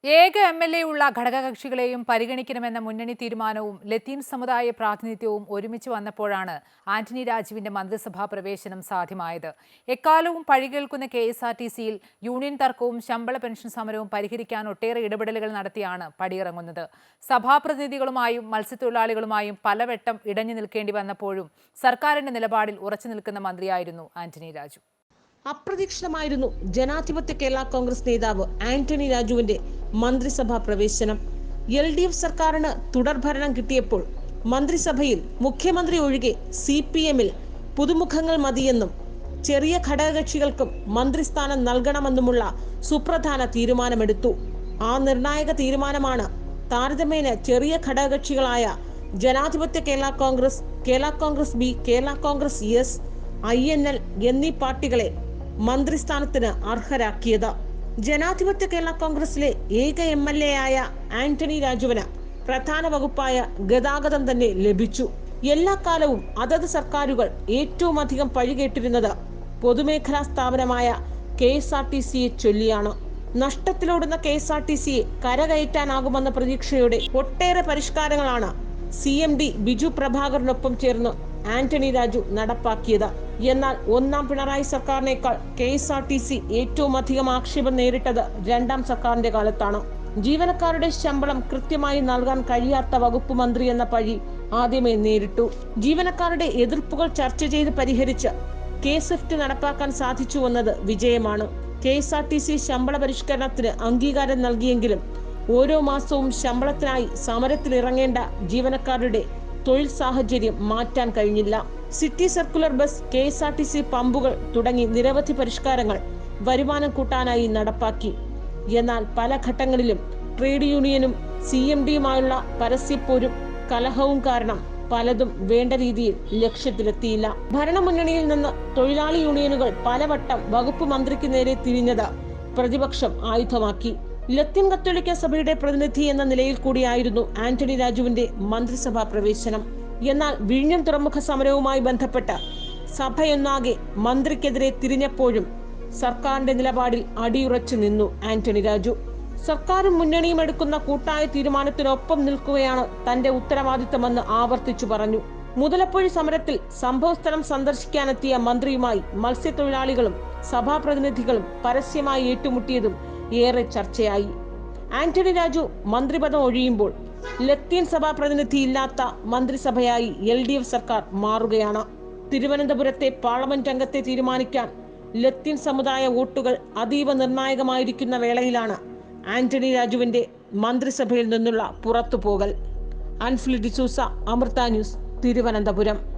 ഏക എം.എൽ.എ ഉള്ള ഘടകകക്ഷികളെയും പരിഗണിക്കണമെന്ന മുന്നണി തീരുമാനവും ലത്തീൻ സമുദായ പ്രാതിനിധ്യവും ഒരുമിച്ച് വന്നപ്പോഴാണ് ആന്റണി രാജുവിന്റെ മന്ത്രിസഭാ പ്രവേശനം സാധ്യമായത്. എക്കാലവും പഴികേൾക്കുന്ന KSRTCയിൽ യൂണിയൻ തർക്കവും ശമ്പള പെൻഷൻ സമരവും പരിഹരിക്കാൻ ഒട്ടേറെ ഇടപെടലുകൾ നടത്തിയാണ് പടിയിറങ്ങുന്നത്. സഭാപ്രതിനിധികളുമായും മത്സ്യത്തൊഴിലാളികളുമായും പലവട്ടം ഇടഞ്ഞു നിൽക്കേണ്ടി വന്നപ്പോഴും സർക്കാരിന്റെ നിലപാടിൽ ഉറച്ചു നിൽക്കുന്ന മന്ത്രിയായിരുന്നു ആന്റണി രാജു. അപ്രതീക്ഷിതമായിരുന്നു ജനാധിപത്യ കേരള കോൺഗ്രസ് നേതാവ് ആന്റണി രാജുവിന്റെ മന്ത്രിസഭാ പ്രവേശനം. LDF സർക്കാരിന് തുടർഭരണം കിട്ടിയപ്പോൾ മന്ത്രിസഭയിൽ മുഖ്യമന്ത്രി ഒഴികെ CPM-ൽ പുതുമുഖങ്ങൾ മതിയെന്നും ചെറിയ ഘടകകക്ഷികൾക്കും മന്ത്രിസ്ഥാനം നൽകണമെന്നുമുള്ള സുപ്രധാന തീരുമാനമെടുത്ു. ആ നിർണായക തീരുമാനമാണ് താരതമ്യേന ചെറിയ ഘടകകക്ഷികളായ ജനാധിപത്യ Kerala Congress B, Kerala Congress S, INL എന്നീ പാർട്ടികളെ മന്ത്രിസ്ഥാനത്തിന് അർഹരാക്കിയത്. ജനാധിപത്യ കേരള കോൺഗ്രസിലെ ഏക MLA ആയ ആന്റണി രാജുവിന് പ്രധാന വകുപ്പായ ഗതാഗതം തന്നെ ലഭിച്ചു. എല്ലാ കാലവും അതത് സർക്കാരുകൾ ഏറ്റവും അധികം പഴികേട്ടിരുന്നത് പൊതുമേഖലാ സ്ഥാപനമായ KSRTCയെ ചൊല്ലിയാണ്. നഷ്ടത്തിലോടുന്ന KSRTCയെ കരകയറ്റാനാകുമെന്ന പ്രതീക്ഷയോടെ ഒട്ടേറെ പരിഷ്കാരങ്ങളാണ് CMD ബിജു പ്രഭാകറിനൊപ്പം ചേർന്ന് ആന്റണി രാജു നടപ്പാക്കിയത്. എന്നാൽ ഒന്നാം പിണറായി സർക്കാരിനേക്കാൾ KSRTC ഏറ്റവും അധികം ആക്ഷേപം നേരിട്ടത് രണ്ടാം സർക്കാരിന്റെ കാലത്താണ്. ജീവനക്കാരുടെ ശമ്പളം കൃത്യമായി നൽകാൻ കഴിയാത്ത വകുപ്പ് മന്ത്രി എന്ന പഴി ആദ്യമേ നേരിട്ടു. ജീവനക്കാരുടെ എതിർപ്പുകൾ ചർച്ച ചെയ്ത് പരിഹരിച്ച് K-SWIFT നടപ്പാക്കാൻ സാധിച്ചു എന്നത് വിജയമാണ്. KSRTC ശമ്പള പരിഷ്കരണത്തിന് അംഗീകാരം നൽകിയെങ്കിലും ഓരോ മാസവും ശമ്പളത്തിനായി സമരത്തിലിറങ്ങേണ്ട ജീവനക്കാരുടെ തൊഴിൽ സാഹചര്യം മാറ്റാൻ കഴിഞ്ഞില്ല. സിറ്റി സർക്കുലർ ബസ്, KSRTC പമ്പുകൾ തുടങ്ങി നിരവധി പരിഷ്കാരങ്ങൾ വരുമാനം കൂട്ടാനായി നടപ്പാക്കി. എന്നാൽ പല ഘട്ടങ്ങളിലും ട്രേഡ് യൂണിയനും CMDയുമായുള്ള പരസ്യപ്പോരും കലഹവും കാരണം പലതും വേണ്ട രീതിയിൽ ലക്ഷ്യത്തിലെത്തിയില്ല. ഭരണമുന്നണിയിൽ നിന്ന് തൊഴിലാളി യൂണിയനുകൾ പലവട്ടം വകുപ്പ് മന്ത്രിക്ക് നേരെ തിരിഞ്ഞത് പ്രതിപക്ഷം ആയുധമാക്കി. ലത്തീൻ കത്തോലിക്ക സഭയുടെ പ്രതിനിധി എന്ന നിലയിൽ കൂടിയായിരുന്നു ആന്റണി രാജുവിന്റെ മന്ത്രിസഭാ പ്രവേശനം. എന്നാൽ വിഴിഞ്ഞം തുറമുഖ സമരവുമായി ബന്ധപ്പെട്ട് സഭയൊന്നാകെ മന്ത്രിക്കെതിരെ തിരിഞ്ഞപ്പോഴും സർക്കാരിന്റെ നിലപാടിൽ അടിയുറച്ചു നിന്നു ആന്റണി രാജു. സർക്കാരും മുന്നണിയും എടുക്കുന്ന കൂട്ടായ തീരുമാനത്തിനൊപ്പം നിൽക്കുകയാണ് തന്റെ ഉത്തരവാദിത്തമെന്ന് ആവർത്തിച്ചു പറഞ്ഞു. മുതലപ്പൊഴി സമരത്തിൽ സംഭവസ്ഥലം സന്ദർശിക്കാനെത്തിയ മന്ത്രിയുമായി മത്സ്യത്തൊഴിലാളികളും സഭാപ്രതിനിധികളും പരസ്യമായി ഏറ്റുമുട്ടിയതും ഏറെ ചർച്ചയായി. ആന്റണി രാജു മന്ത്രിപദം ഒഴിയുമ്പോൾ ലത്തീൻ സഭാ പ്രതിനിധി ഇല്ലാത്ത മന്ത്രിസഭയായി LDF സർക്കാർ മാറുകയാണ്. തിരുവനന്തപുരത്തെ പാർലമെന്റ് അംഗത്തെ തീരുമാനിക്കാൻ ലത്തീൻ സമുദായ വോട്ടുകൾ അതീവ നിർണായകമായിരിക്കുന്ന വേളയിലാണ് ആന്റണി രാജുവിന്റെ മന്ത്രിസഭയിൽ നിന്നുള്ള പുറത്തുപോകൽ. അൻഫ്ലി ഡിസൂസ, അമൃത ന്യൂസ്, തിരുവനന്തപുരം.